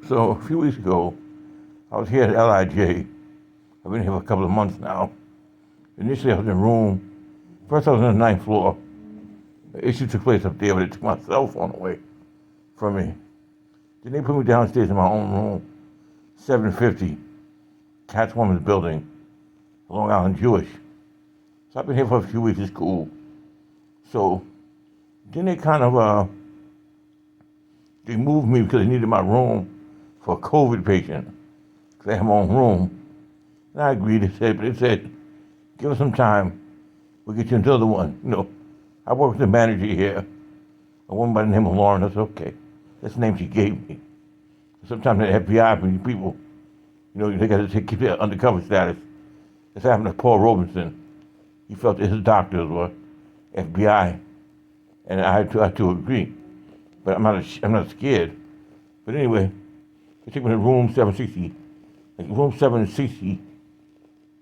So a few weeks ago, I was here at LIJ. I've been here for a couple of months now. Initially, I was in room. First, I was on the ninth floor. The issue took place up there, but they took my cell phone away from me. Then they put me downstairs in my own room, 750, Catchwoman's building, Long Island Jewish. So I've been here for a few weeks. It's cool. So then they they moved me because they needed my room for a COVID patient. Because I have my own room. And I agreed. But they said, give us some time. We'll get you another one. I work with the manager here, a woman by the name of Lauren. I said, okay. That's the name she gave me. Sometimes the FBI people, they got to keep their undercover status. That's happened to Paul Robinson. He felt that his doctors were FBI, and I had to agree. But I'm not scared. But anyway, they took me to room 760, room 760,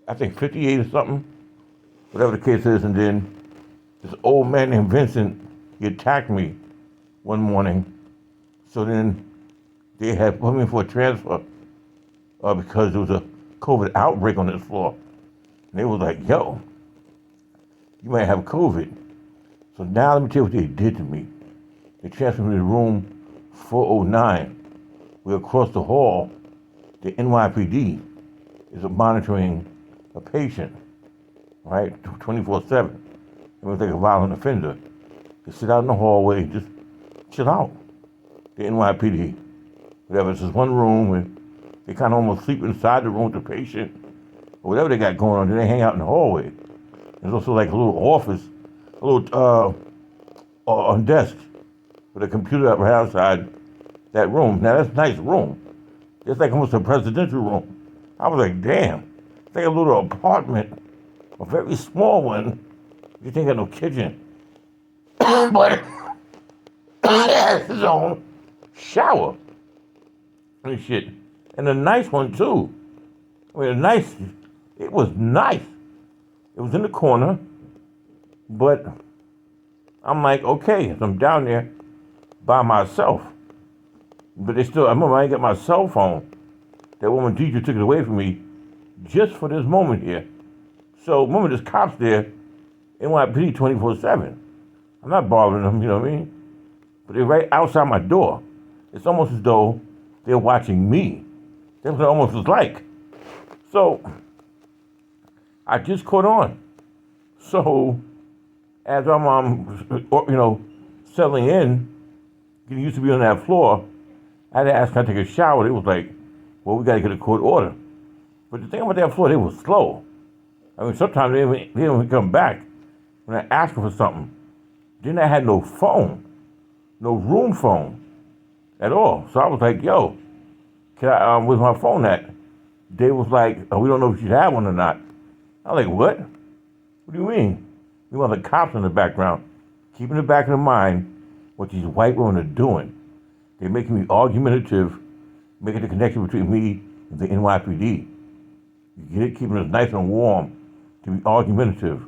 I think 58 or something, whatever the case is. And then this old man named Vincent, he attacked me one morning. So then they had put me for a transfer because there was a COVID outbreak on this floor. And they was like, yo, you might have COVID. So now let me tell you what they did to me. They transferred me to room 409. We're across the hall. The NYPD is monitoring a patient, right, 24/7. It was like a violent offender. They sit out in the hallway, just chill out. The NYPD, whatever. It's just one room, and they kind of almost sleep inside the room with the patient, or whatever they got going on. Then they hang out in the hallway. There's also like a little office, a little on desk with a computer up right outside that room. Now that's a nice room. It's like almost a presidential room. I was like, damn, it's like a little apartment, a very small one. You ain't got no kitchen, but it has its own shower and shit, and a nice one too. It was nice. It was in the corner, but I'm like, okay, so I'm down there by myself. But I remember I didn't get my cell phone. That woman teacher took it away from me just for this moment here. So remember, there's cops there, NYPD 24/7. I'm not bothering them, you know what I mean? But they're right outside my door. It's almost as though they're watching me. That's what it almost was like. So I just caught on. So as I'm, settling in, getting used to be on that floor, I had to ask, can I take a shower? They was like, well, we got to get a court order. But the thing about that floor, they was slow. I mean, sometimes they didn't even come back when I asked them for something. Then I had no phone, no room phone at all. So I was like, yo, can I, where's my phone at? They was like, oh, we don't know if you have one or not. I was like, what? What do you mean? We want the cops in the background, keeping in the back of the mind what these white women are doing. They're making me argumentative, making the connection between me and the NYPD. You get it? Keeping us nice and warm to be argumentative.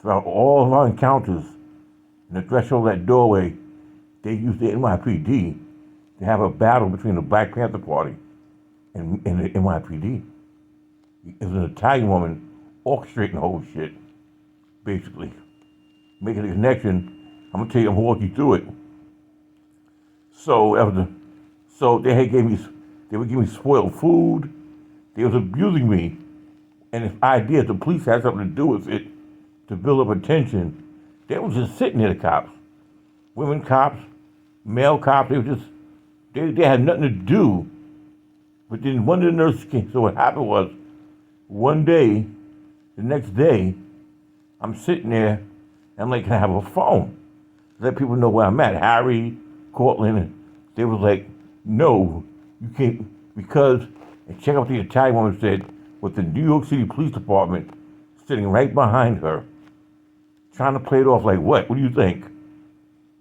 Throughout all of our encounters in the threshold of that doorway, they use the NYPD to have a battle between the Black Panther Party and the NYPD. It was an Italian woman orchestrating the whole shit, basically. Making a connection. I'm gonna walk you through it. So they would give me spoiled food. They was abusing me, and this idea the police had something to do with it to build up attention. They was just sitting there, the cops, women cops, male cops. They had nothing to do. But then one of the nurses came. So what happened was, one day, the next day, I'm sitting there, and I'm like, can I have a phone? Let people know where I'm at. Harry, Cortland, and they was like, no, you can't, because, and check out what the Italian woman said, with the New York City Police Department sitting right behind her, trying to play it off like what? What do you think?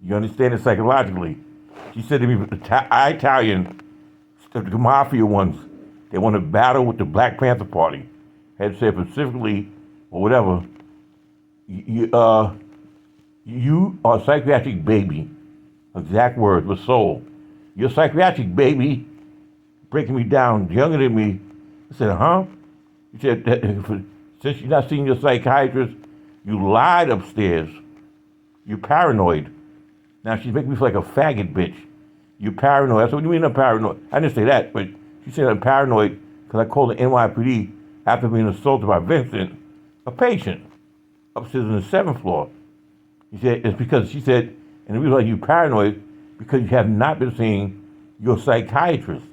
You understand it psychologically. She said to me, the Italian, the mafia ones, they want to battle with the Black Panther Party. Had said specifically, or whatever, you are a psychiatric baby. Exact words, with soul. You're a psychiatric baby, breaking me down, younger than me. I said, huh? He said, since you're not seeing your psychiatrist, you lied upstairs. You're paranoid. Now she's making me feel like a faggot bitch. You're paranoid. I said, what do you mean I'm paranoid? I didn't say that, but she said I'm paranoid because I called the NYPD after being assaulted by Vincent, a patient, upstairs on the 7th floor. He said, it's because, she said, and the reason why you're paranoid, because you have not been seeing your psychiatrist.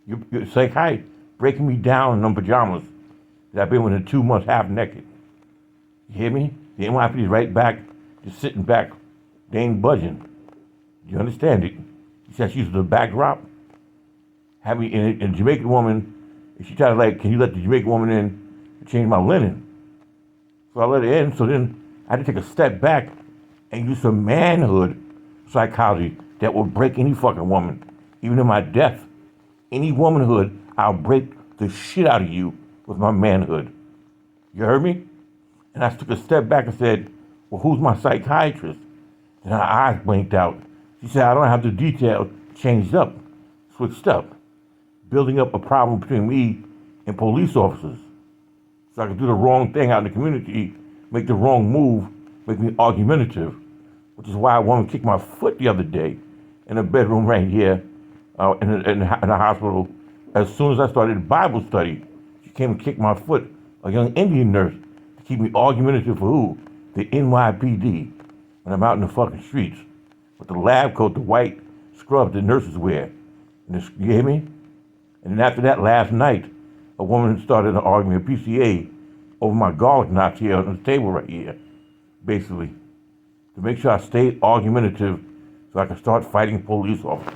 Your psychiatrist breaking me down in them pajamas that I've been within 2 months half naked. You hear me? The NYPD is right back, just sitting back. They ain't budging. Do you understand it? She said she's the backdrop. Have me in a Jamaican woman, she tried to like, can you let the Jamaican woman in to change my linen? So I let her in, so then I had to take a step back and use some manhood psychology that will break any fucking woman. Even in my death, any womanhood, I'll break the shit out of you with my manhood. You heard me? And I took a step back and said, well, who's my psychiatrist? And her eyes blinked out. She said, I don't have the details changed up, switched up, building up a problem between me and police officers. So I could do the wrong thing out in the community, make the wrong move, make me argumentative, which is why a woman kicked my foot the other day in a bedroom right here in the hospital. As soon as I started Bible study, she came and kicked my foot, a young Indian nurse, to keep me argumentative for who? The NYPD. When I'm out in the fucking streets with the lab coat, the white scrub the nurses wear. And you hear me? And then after that, last night, a woman started an argument, a PCA, over my garlic knots here on the table right here, basically, to make sure I stay argumentative so I can start fighting police officers.